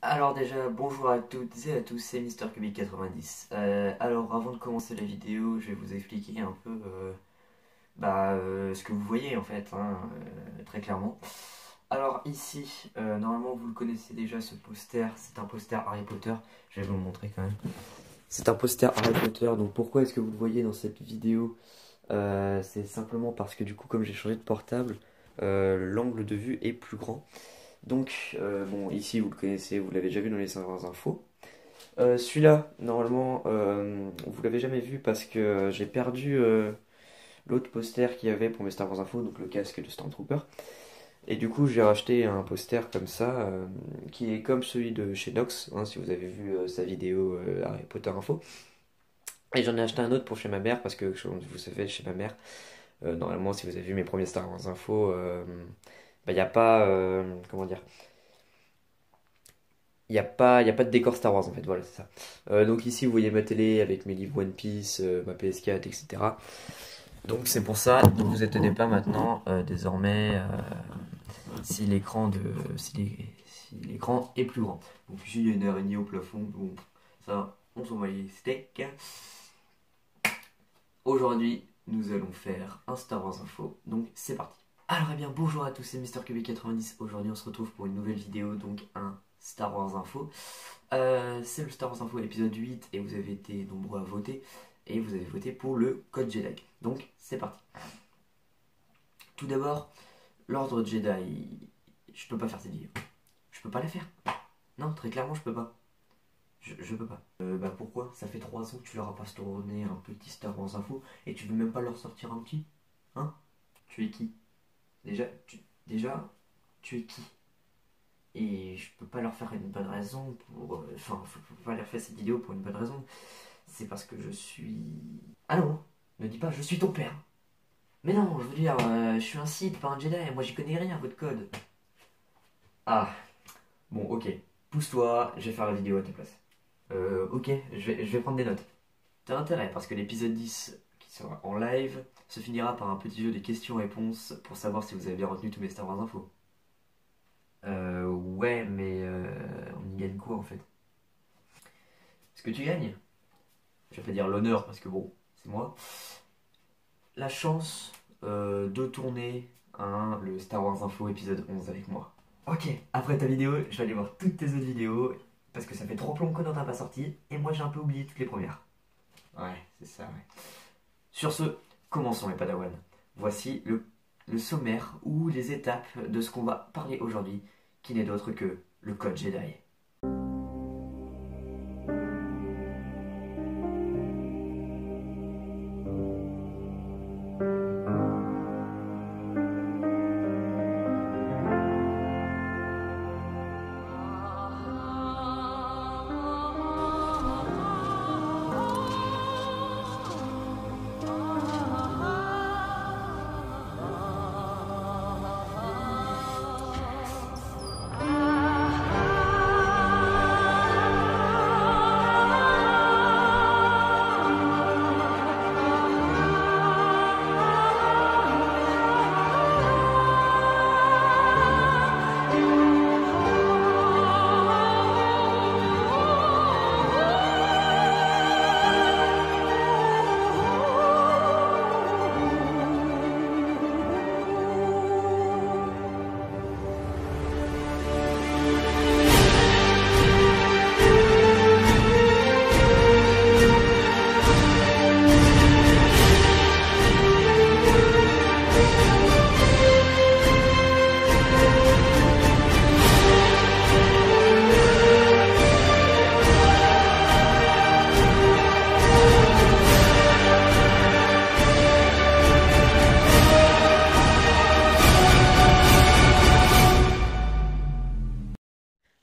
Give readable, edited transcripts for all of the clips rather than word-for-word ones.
Alors déjà, bonjour à toutes et à tous, c'est MrCubic90. Alors avant de commencer la vidéo, je vais vous expliquer un peu ce que vous voyez en fait, très clairement. Alors ici, normalement vous le connaissez déjà ce poster, c'est un poster Harry Potter, je vais vous le montrer quand même. C'est un poster Harry Potter, donc pourquoi est-ce que vous le voyez dans cette vidéo? C'est simplement parce que du coup comme j'ai changé de portable, l'angle de vue est plus grand. Donc, bon, ici vous le connaissez, vous l'avez déjà vu dans les serveurs infos. Celui-là, normalement, vous l'avez jamais vu parce que j'ai perdu l'autre poster qu'il y avait pour mes Star Wars Info, donc le casque de Stormtrooper. Et du coup, j'ai racheté un poster comme ça, qui est comme celui de chez Nox, hein, si vous avez vu sa vidéo Harry Potter Info. Et j'en ai acheté un autre pour chez ma mère parce que, vous savez, chez ma mère, normalement, si vous avez vu mes premiers Star Wars Info, il n'y a pas, comment dire, y a pas de décor Star Wars en fait, voilà, c'est ça. Donc ici, vous voyez ma télé avec mes livres One Piece, ma PS4, etc. Donc c'est pour ça, ne vous étonnez pas maintenant, désormais, si l'écran est plus grand. Donc ici, il y a une araignée au plafond, bon, ça, on s'en va les steaks. Aujourd'hui, nous allons faire un Star Wars Info, donc c'est parti. Alors eh bien, bonjour à tous, c'est MrCubic90. Aujourd'hui, on se retrouve pour une nouvelle vidéo, donc un Star Wars Info. C'est le Star Wars Info épisode 8 et vous avez été nombreux à voter et vous avez voté pour le code Jedi. Donc c'est parti. Tout d'abord, l'ordre Jedi. Je peux pas faire cette vidéo. Je peux pas la faire. Non, très clairement, je peux pas. Je peux pas. Pourquoi? Ça fait 3 ans que tu leur as pas tourné un petit Star Wars Info et tu veux même pas leur sortir un petit? Hein? Tu es qui? Déjà, tu es qui? Et je peux pas leur faire une bonne raison pour. Enfin, je peux pas leur faire cette vidéo pour une bonne raison. C'est parce que je suis. Ah non, ne dis pas je suis ton père. Mais non, je veux dire, je suis un Sith, pas un Jedi, moi j'y connais rien à votre code. Ah, bon, ok. Pousse-toi, je vais faire la vidéo à ta place. Ok, je vais prendre des notes. T'as intérêt parce que l'épisode 10, qui sera en live, se finira par un petit jeu de questions-réponses pour savoir si vous avez bien retenu tous mes Star Wars infos. Ouais, mais on y gagne quoi en fait? Ce que tu gagnes, je vais pas dire l'honneur parce que bon, c'est moi, la chance de tourner le Star Wars Info épisode 11 avec moi. Ok, après ta vidéo, je vais aller voir toutes tes autres vidéos parce que ça fait trop longtemps que t'en as pas sorti et moi j'ai un peu oublié toutes les premières. Ouais, c'est ça, ouais. Sur ce, commençons les Padawan. Voici le sommaire ou les étapes de ce qu'on va parler aujourd'hui, qui n'est d'autre que le code Jedi.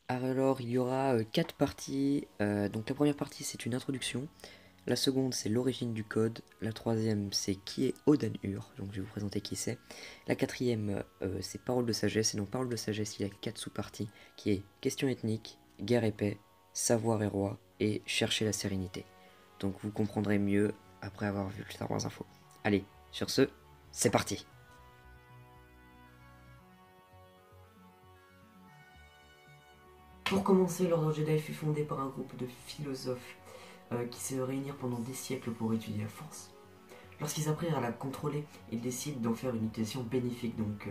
Alors, il y aura 4 parties. Donc, la première partie, c'est une introduction. La seconde, c'est l'origine du code. La troisième, c'est qui est Odan Ur. Donc, je vais vous présenter qui c'est. La quatrième, c'est parole de sagesse. Et dans parole de sagesse, il y a 4 sous-parties qui est question ethnique, guerre et paix, savoir et roi et chercher la sérénité. Donc, vous comprendrez mieux après avoir vu le Star Wars Info. Allez, sur ce, c'est parti! Pour commencer, l'ordre Jedi fut fondé par un groupe de philosophes qui se réunirent pendant des siècles pour étudier la Force. Lorsqu'ils apprirent à la contrôler, ils décident d'en faire une utilisation bénéfique, donc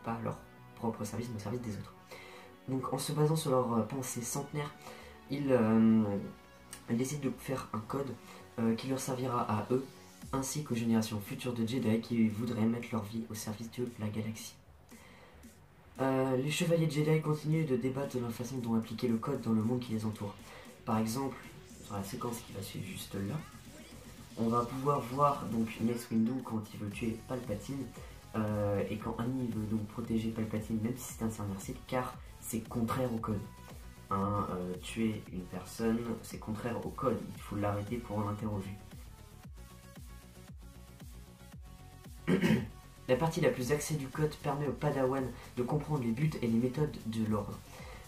pas à leur propre service, mais au service des autres. Donc en se basant sur leur pensée centenaire, ils décident de faire un code qui leur servira à eux, ainsi qu'aux générations futures de Jedi qui voudraient mettre leur vie au service de la galaxie. Les chevaliers Jedi continuent de débattre de la façon dont appliquer le code dans le monde qui les entoure. Par exemple, sur la séquence qui va suivre juste là, on va pouvoir voir donc Mace Windu quand il veut tuer Palpatine et quand Annie veut donc protéger Palpatine, même si c'est un subversif, car c'est contraire au code. Tuer une personne, c'est contraire au code, il faut l'arrêter pour l'interroger. La partie la plus axée du code permet aux Padawan de comprendre les buts et les méthodes de l'ordre.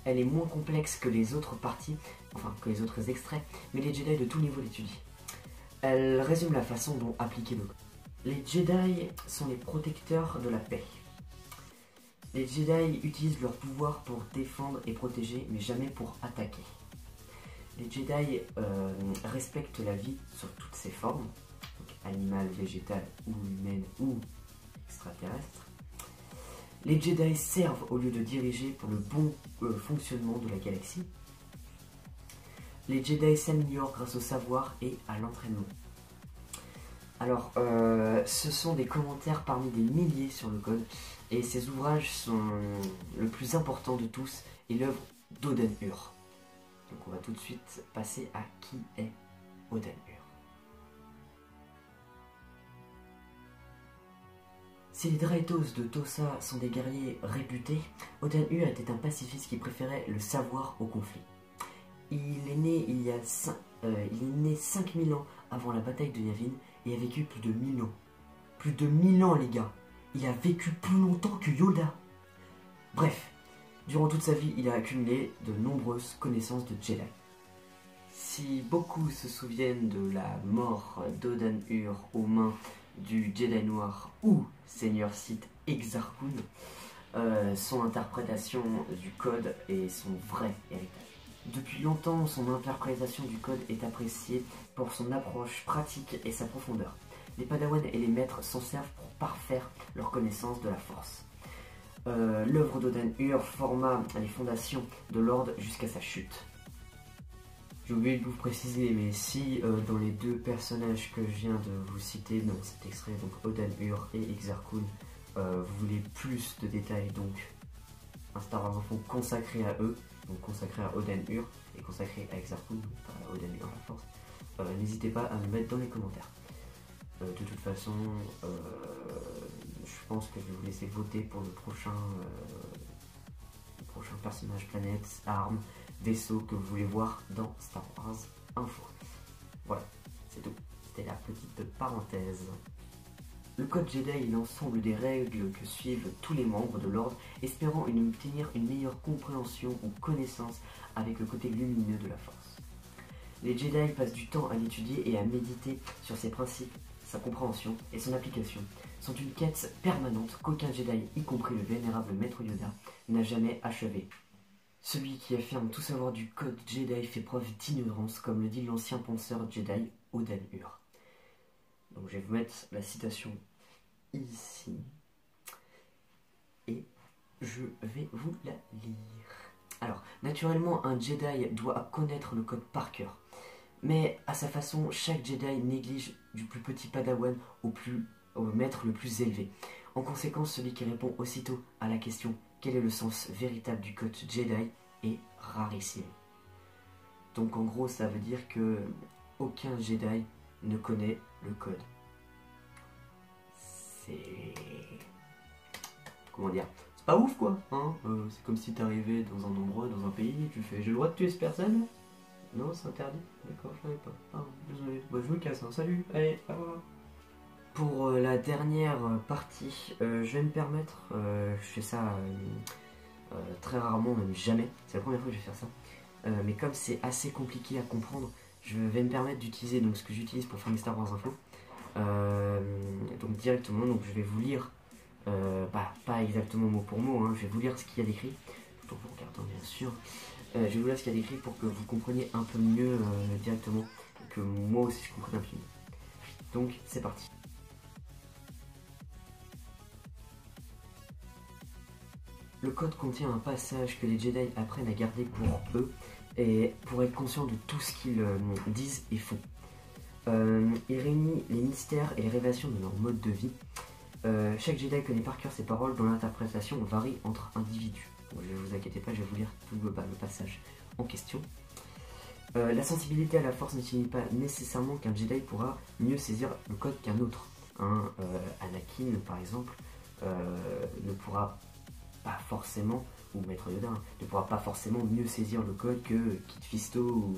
Elle est moins complexe que les autres parties, enfin que les autres extraits, mais les Jedi de tout niveau l'étudient. Elle résume la façon dont appliquer le code. Les Jedi sont les protecteurs de la paix. Les Jedi utilisent leur pouvoir pour défendre et protéger, mais jamais pour attaquer. Les Jedi respectent la vie sur toutes ses formes, donc animale, végétale ou humaine ou extraterrestre. Les Jedi servent au lieu de diriger pour le bon fonctionnement de la galaxie. Les Jedi s'améliorent grâce au savoir et à l'entraînement. Alors, ce sont des commentaires parmi des milliers sur le code, et ces ouvrages sont le plus important de tous et l'œuvre d'Oden-Ur. Donc on va tout de suite passer à qui est Oden-Ur. Si les Draitos de Tosa sont des guerriers réputés, Oden-Ur était un pacifiste qui préférait le savoir au conflit. Il est né 5000 ans avant la bataille de Yavin et a vécu plus de 1000 ans. Plus de 1000 ans, les gars. Il a vécu plus longtemps que Yoda. Bref, durant toute sa vie, il a accumulé de nombreuses connaissances de Jedi. Si beaucoup se souviennent de la mort d'Oden-Ur aux mains du Jedi Noir ou Seigneur Sith Exar Kun, son interprétation du code est son vrai héritage. Depuis longtemps, son interprétation du code est appréciée pour son approche pratique et sa profondeur. Les Padawan et les maîtres s'en servent pour parfaire leur connaissance de la force. L'œuvre d'Oden-Ur forma les fondations de l'ordre jusqu'à sa chute. J'ai oublié de vous préciser, mais si dans les deux personnages que je viens de vous citer dans cet extrait, donc Oden-Ur et Exar Kun, vous voulez plus de détails, donc un Star Wars Info consacré à eux, donc consacré à Oden-Ur et consacré à Exar Kun, pas à Oden-Ur la force, n'hésitez pas à me mettre dans les commentaires. De toute façon, je pense que je vais vous laisser voter pour le prochain personnage, planète, arme, vaisseau que vous voulez voir dans Star Wars Info. Voilà, c'est tout. C'était la petite parenthèse. Le code Jedi est l'ensemble des règles que suivent tous les membres de l'ordre, espérant obtenir une meilleure compréhension ou connaissance avec le côté lumineux de la force. Les Jedi passent du temps à l'étudier et à méditer sur ses principes, sa compréhension et son application sont une quête permanente qu'aucun Jedi, y compris le vénérable maître Yoda, n'a jamais achevé. Celui qui affirme tout savoir du code Jedi fait preuve d'ignorance, comme le dit l'ancien penseur Jedi Oden-Ur. Donc je vais vous mettre la citation ici et je vais vous la lire. Alors, naturellement, un Jedi doit connaître le code par cœur. Mais à sa façon, chaque Jedi néglige du plus petit Padawan au maître le plus élevé. En conséquence, celui qui répond aussitôt à la question « Quel est le sens véritable du code Jedi ?» est rarissime. Donc en gros, ça veut dire que aucun Jedi ne connaît le code. C'est... comment dire? C'est pas ouf quoi, hein. C'est comme si t'arrivais dans un endroit, dans un pays, et tu fais « J'ai le droit de tuer cette personne ?» Non, c'est interdit. D'accord, je savais pas. Ah, désolé. Bah, je me casse, hein. Salut. Allez, au revoir. Pour la dernière partie, je vais me permettre, je fais ça très rarement, même jamais. C'est la première fois que je vais faire ça. Mais comme c'est assez compliqué à comprendre, je vais me permettre d'utiliser ce que j'utilise pour faire mes Star Wars Info. Donc directement, donc je vais vous lire, pas exactement mot pour mot, hein, je vais vous lire ce qu'il y a d'écrit, tout en vous regardant bien sûr. Je vais vous lire ce qu'il y a d'écrit pour que vous compreniez un peu mieux directement, et que moi aussi je comprenne un peu mieux. Donc c'est parti. Le code contient un passage que les Jedi apprennent à garder pour eux et pour être conscients de tout ce qu'ils disent et font. Il réunit les mystères et les révélations de leur mode de vie. Chaque Jedi connaît par cœur ses paroles dont l'interprétation varie entre individus. Bon, ne vous inquiétez pas, je vais vous lire tout le passage en question. La sensibilité à la force ne signifie pas nécessairement qu'un Jedi pourra mieux saisir le code qu'un autre. Anakin, par exemple, ne pourra pas forcément, ou Maître Yoda, ne pourra pas forcément mieux saisir le code que Kit Fisto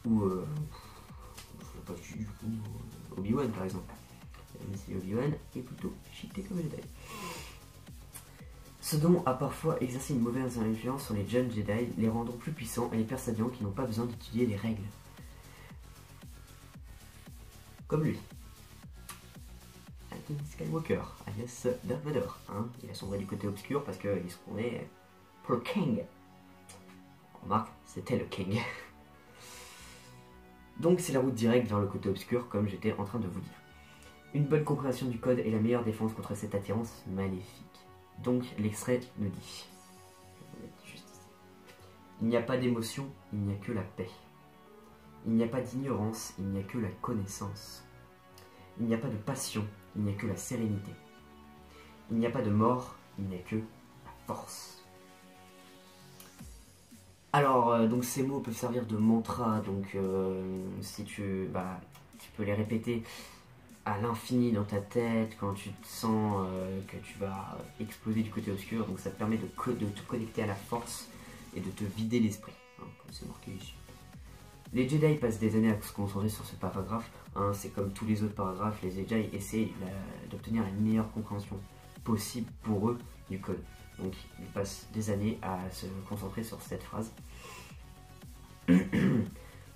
ou Obi-Wan, par exemple. Même si Obi-Wan est plutôt cheaté comme Jedi. Ce don a parfois exercé une mauvaise influence sur les jeunes Jedi, les rendant plus puissants et les persuadant qu'ils n'ont pas besoin d'étudier les règles. Comme lui. Anakin Skywalker, alias Darth Vader. Hein, il a sombré du côté obscur parce qu'il se prenait pour le King. Remarque, c'était le King. Donc c'est la route directe vers le côté obscur, comme j'étais en train de vous dire. Une bonne compréhension du code est la meilleure défense contre cette attirance maléfique. Donc l'extrait nous dit, il n'y a pas d'émotion, il n'y a que la paix. Il n'y a pas d'ignorance, il n'y a que la connaissance. Il n'y a pas de passion, il n'y a que la sérénité. Il n'y a pas de mort, il n'y a que la force. Alors, donc ces mots peuvent servir de mantra, donc si tu peux les répéter à l'infini dans ta tête quand tu te sens que tu vas exploser du côté obscur, donc ça te permet de te connecter à la force et de te vider l'esprit, hein, comme c'est marqué ici. Les Jedi passent des années à se concentrer sur ce paragraphe, hein, c'est comme tous les autres paragraphes, les Jedi essaient d'obtenir la meilleure compréhension possible pour eux du code. Donc ils passent des années à se concentrer sur cette phrase.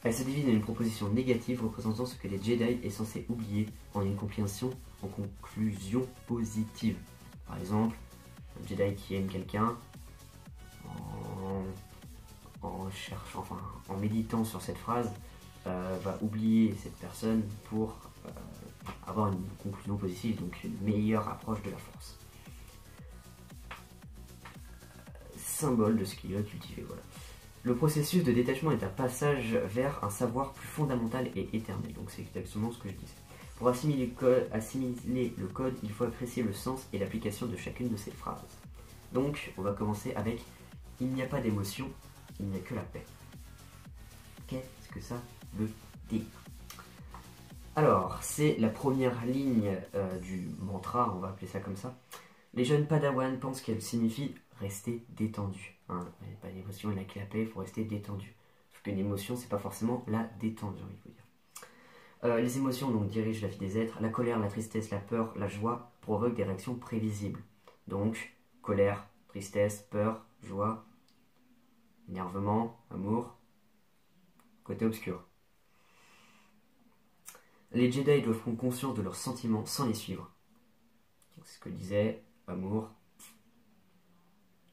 Elle se divise en une proposition négative représentant ce que les Jedi est censé oublier en une compréhension en conclusion positive. Par exemple, un Jedi qui aime quelqu'un, en méditant sur cette phrase, va oublier cette personne pour avoir une conclusion positive, donc une meilleure approche de la force. Symbole de ce qu'il va cultiver, voilà. Le processus de détachement est un passage vers un savoir plus fondamental et éternel. Donc c'est exactement ce que je disais. Pour assimiler le code, il faut apprécier le sens et l'application de chacune de ces phrases. Donc on va commencer avec « Il n'y a pas d'émotion, il n'y a que la paix ». Qu'est-ce que ça veut dire? Alors, c'est la première ligne du mantra, on va appeler ça comme ça. Les jeunes Padawan pensent qu'elle signifie rester détendu. Hein, il n'y a pas d'émotion, il n'y a que la paix, il faut rester détendu. Sauf qu'une émotion, c'est pas forcément la détente, j'ai envie de vous dire. Les émotions donc dirigent la vie des êtres. La colère, la tristesse, la peur, la joie provoquent des réactions prévisibles. Donc, colère, tristesse, peur, joie, énervement, amour, côté obscur. Les Jedi doivent prendre conscience de leurs sentiments sans les suivre. C'est ce que disait amour.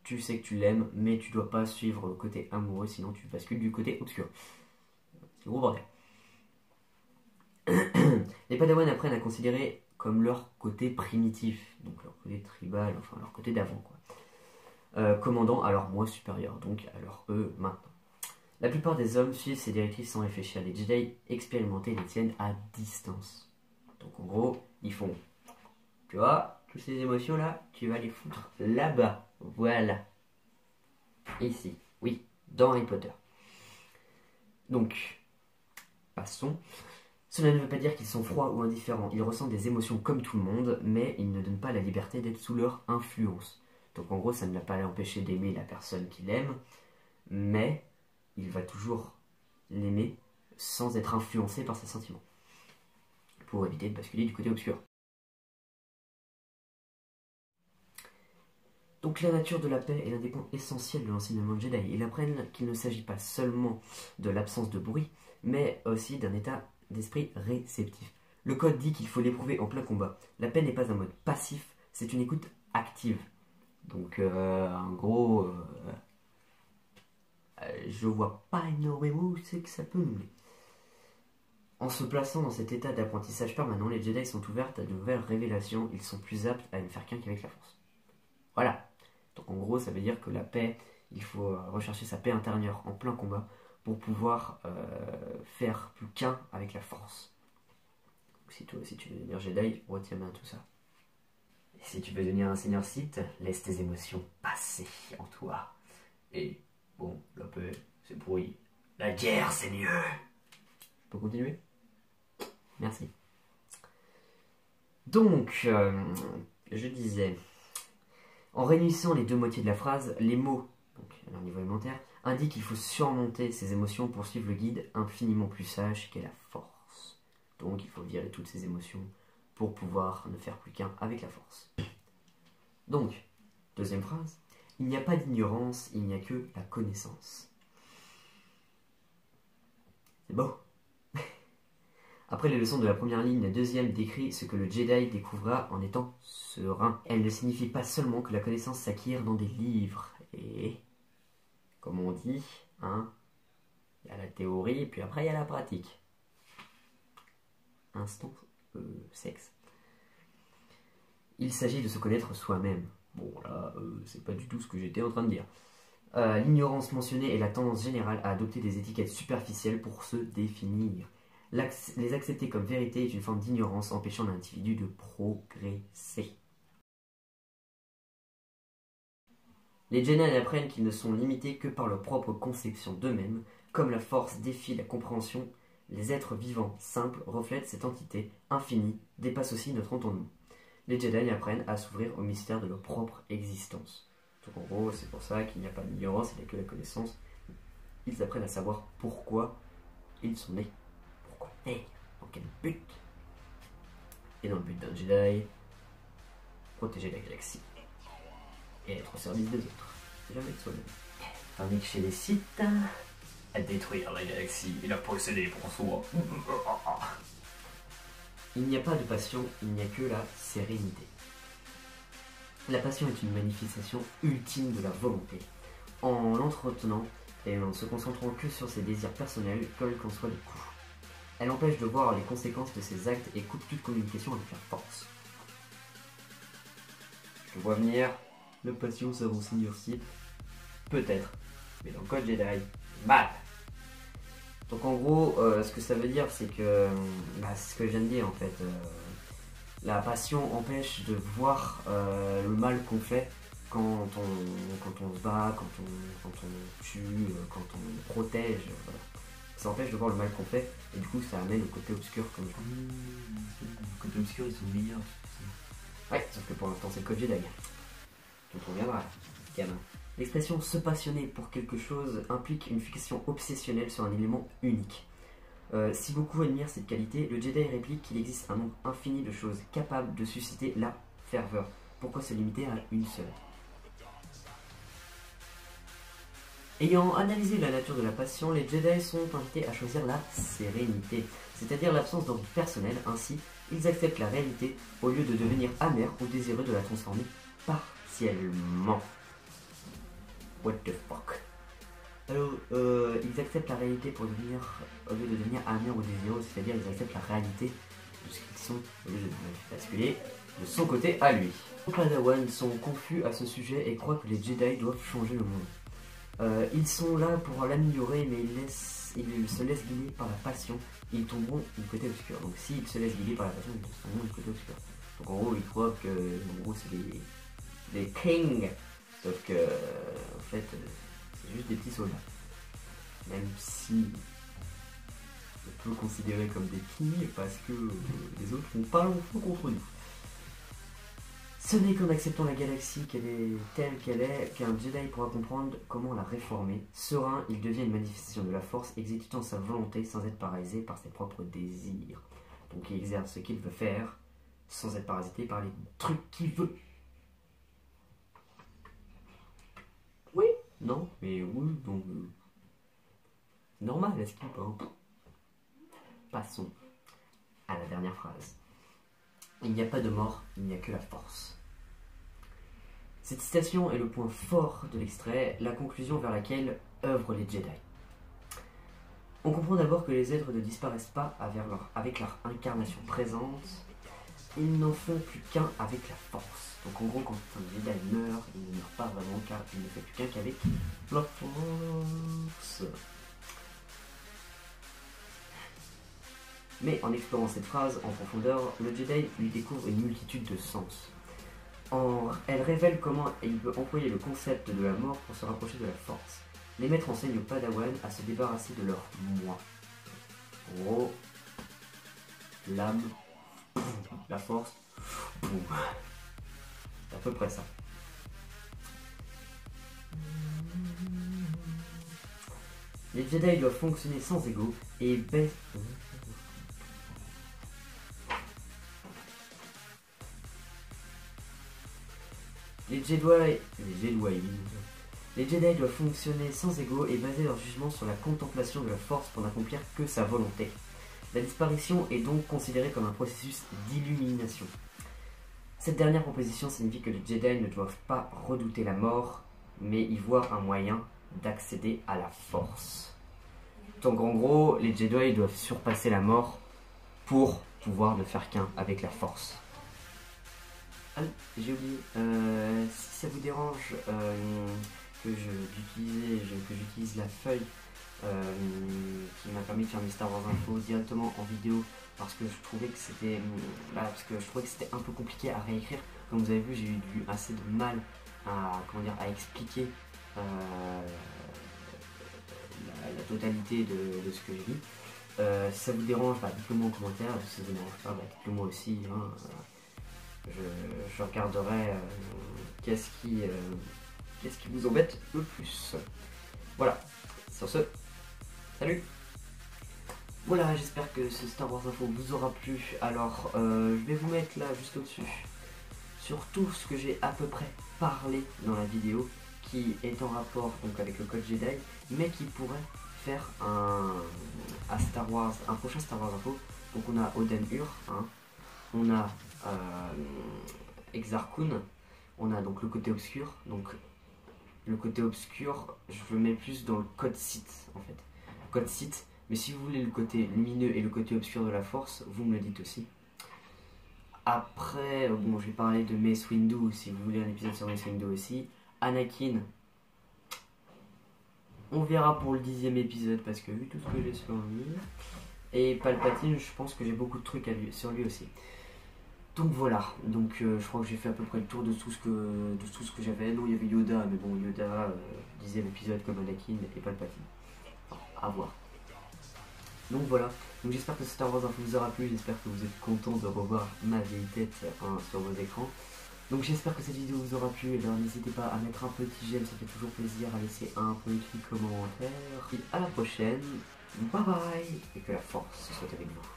Tu sais que tu l'aimes, mais tu dois pas suivre le côté amoureux, sinon tu bascules du côté obscur. C'est gros bordel. Les Padawan apprennent à considérer comme leur côté primitif, donc leur côté tribal, enfin leur côté d'avant, quoi. Commandant à leur moi supérieur, donc à leur eux maintenant. La plupart des hommes suivent ces directives sans réfléchir. Les Jedi expérimentés les tiennent à distance. Donc en gros, ils font, tu vois, toutes ces émotions là, tu vas les foutre là-bas. Voilà. Ici. Oui, dans Harry Potter. Donc, passons. Cela ne veut pas dire qu'ils sont froids ou indifférents. Ils ressentent des émotions comme tout le monde, mais ils ne donnent pas la liberté d'être sous leur influence. Donc en gros, ça ne va pas l'empêcher d'aimer la personne qu'il aime, mais il va toujours l'aimer sans être influencé par ses sentiments. Pour éviter de basculer du côté obscur. Donc la nature de la paix est l'un des points essentiels de l'enseignement Jedi. Ils apprennent qu'il ne s'agit pas seulement de l'absence de bruit, mais aussi d'un état d'esprit réceptif. Le code dit qu'il faut l'éprouver en plein combat. La paix n'est pas un mode passif, c'est une écoute active. Donc en gros, je vois pas énormément où c'est que ça peut nous mener. En se plaçant dans cet état d'apprentissage permanent, les Jedi sont ouverts à de nouvelles révélations, ils sont plus aptes à ne faire qu'un qu'avec la force. Voilà. Donc en gros, ça veut dire que la paix, il faut rechercher sa paix intérieure en plein combat pour pouvoir faire plus qu'un avec la force. Donc, si toi aussi tu veux devenir Jedi, retiens bien tout ça. Et si tu veux devenir un seigneur Sith, laisse tes émotions passer en toi. Et bon, la paix, c'est pourri. La guerre, c'est mieux. Je peux continuer ? Merci. Donc, je disais, en réunissant les deux moitiés de la phrase, les mots, donc à leur niveau élémentaire, indiquent qu'il faut surmonter ses émotions pour suivre le guide infiniment plus sage qu'est la force. Donc, il faut virer toutes ses émotions pour pouvoir ne faire plus qu'un avec la force. Donc, deuxième phrase, il n'y a pas d'ignorance, il n'y a que la connaissance. C'est beau. Après les leçons de la première ligne, la deuxième décrit ce que le Jedi découvrira en étant serein. Elle ne signifie pas seulement que la connaissance s'acquiert dans des livres. Et, comme on dit, hein, il y a la théorie et puis après il y a la pratique. Instant sexe. Il s'agit de se connaître soi-même. Bon là, c'est pas du tout ce que j'étais en train de dire. L'ignorance mentionnée est la tendance générale à adopter des étiquettes superficielles pour se définir. Les accepter comme vérité est une forme d'ignorance empêchant l'individu de progresser. Les Jedi apprennent qu'ils ne sont limités que par leur propre conception d'eux-mêmes. Comme la force défie la compréhension, les êtres vivants simples reflètent cette entité infinie, dépassent aussi notre entendement. Les Jedi apprennent à s'ouvrir au mystère de leur propre existence. Donc en gros, c'est pour ça qu'il n'y a pas d'ignorance, il n'y a que la connaissance. Ils apprennent à savoir pourquoi ils sont nés. Pourquoi naître ? Dans quel but ? Et dans le but d'un Jedi, protéger la galaxie. Et être au service des autres. Jamais de soi-même. Tandis que chez les Sith, à détruire la galaxie et la posséder pour soi. Il n'y a pas de passion, il n'y a que la sérénité. La passion est une manifestation ultime de la volonté. En l'entretenant et en ne se concentrant que sur ses désirs personnels, quels qu'en soient les coups. Elle empêche de voir les conséquences de ses actes et coupe toute communication avec la force. Je vois venir, la passion ça vaut Seigneur Sith. Peut-être, mais dans le code Jedi, mal. Donc en gros, ce que ça veut dire, c'est que, c'est ce que je viens de dire en fait. La passion empêche de voir le mal qu'on fait quand on se bat, quand on tue, quand on protège. Voilà. Ça empêche de voir le mal qu'on fait et du coup ça amène au côté obscur comme je dis. Le côté obscur ils sont meilleurs. Ouais, sauf que pour l'instant c'est le code Jedi. Donc on reviendra, gamin. L'expression se passionner pour quelque chose implique une fixation obsessionnelle sur un élément unique. Si beaucoup admirent cette qualité, le Jedi réplique qu'il existe un nombre infini de choses capables de susciter la ferveur. Pourquoi se limiter à une seule ? Ayant analysé la nature de la passion, les Jedi sont invités à choisir la sérénité, c'est-à-dire l'absence d'envie personnelle. Ainsi, ils acceptent la réalité au lieu de devenir amers ou désireux de la transformer partiellement. What the fuck? Alors, ils acceptent la réalité pour devenir, au lieu de devenir amers ou désireux, c'est-à-dire ils acceptent la réalité de ce qu'ils sont, au lieu de basculer de son côté à lui. Les Padawan sont confus à ce sujet et croient que les Jedi doivent changer le monde. Ils sont là pour l'améliorer, mais ils se laissent guider par la passion et ils tomberont du côté obscur. Donc s'ils se laissent guider par la passion, ils tomberont du côté obscur. Donc en gros, ils croient que c'est des kings, sauf que en fait, c'est juste des petits soldats. Même si on peut considérer comme des kings parce que les autres font pas long feu contre nous. Ce n'est qu'en acceptant la galaxie telle qu'elle est qu'un Jedi pourra comprendre comment la réformer. Serein, il devient une manifestation de la force, exécutant sa volonté sans être paralysé par ses propres désirs. Donc il exerce ce qu'il veut faire sans être parasité par les trucs qu'il veut. Oui, non, mais oui, donc normal, est-ce qu'il peut hein. Passons à la dernière phrase. Il n'y a pas de mort, il n'y a que la force. Cette citation est le point fort de l'extrait, la conclusion vers laquelle œuvrent les Jedi. On comprend d'abord que les êtres ne disparaissent pas avec leur incarnation présente, ils n'en font plus qu'un avec la force. Donc en gros, quand un Jedi meurt, il ne meurt pas vraiment car il ne fait plus qu'un qu'avec la force. Mais en explorant cette phrase en profondeur, le Jedi lui découvre une multitude de sens. Elle révèle comment il peut employer le concept de la mort pour se rapprocher de la force. Les maîtres enseignent aux Padawan à se débarrasser de leur moi. En gros, l'âme, la force, c'est à peu près ça. Les Jedi doivent fonctionner sans ego et baissent. Les Jedi doivent fonctionner sans ego et baser leur jugement sur la contemplation de la force pour n'accomplir que sa volonté. La disparition est donc considérée comme un processus d'illumination. Cette dernière proposition signifie que les Jedi ne doivent pas redouter la mort, mais y voir un moyen d'accéder à la force. Donc en gros, les Jedi doivent surpasser la mort pour pouvoir ne faire qu'un avec la force. Ah, j'ai oublié, si ça vous dérange que j'utilise la feuille qui m'a permis de faire mes Star Wars Info directement en vidéo parce que je trouvais que c'était un peu compliqué à réécrire. Comme vous avez vu, j'ai eu assez de mal à expliquer la totalité de ce que j'ai dit. Si ça vous dérange, dites-le moi en commentaire. Si ça vous dérange pas, dites-le moi aussi. Je regarderai qu'est-ce qui vous embête le plus. Voilà, sur ce, salut. Voilà, j'espère que ce Star Wars Info vous aura plu. Alors, je vais vous mettre là, juste au-dessus, sur tout ce que j'ai à peu près parlé dans la vidéo, qui est en rapport donc avec le code Jedi, mais qui pourrait faire un prochain Star Wars Info. Donc on a Oden Ur, on a Exar Kun, on a donc le côté obscur. Donc le côté obscur, je le mets plus dans le code Sith en fait. Code Sith, mais si vous voulez le côté lumineux et le côté obscur de la force, vous me le dites aussi. Après, bon, je vais parler de Mace Windu, si vous voulez un épisode sur Mace Windu aussi. Anakin, on verra pour le 10e épisode parce que vu tout ce que j'ai sur lui. Et Palpatine, je pense que j'ai beaucoup de trucs sur lui aussi. Donc voilà, je crois que j'ai fait à peu près le tour de tout ce que j'avais. Non, il y avait Yoda, mais bon, Yoda, 10e épisode comme Anakin et Palpatine. Enfin, à voir. Donc voilà, donc j'espère que Star Wars Info vous aura plu, j'espère que vous êtes contents de revoir ma vieille tête sur vos écrans. Donc j'espère que cette vidéo vous aura plu, et alors n'hésitez pas à mettre un petit j'aime, ça fait toujours plaisir, à laisser un petit commentaire. Et à la prochaine, bye bye, et que la force soit avec vous.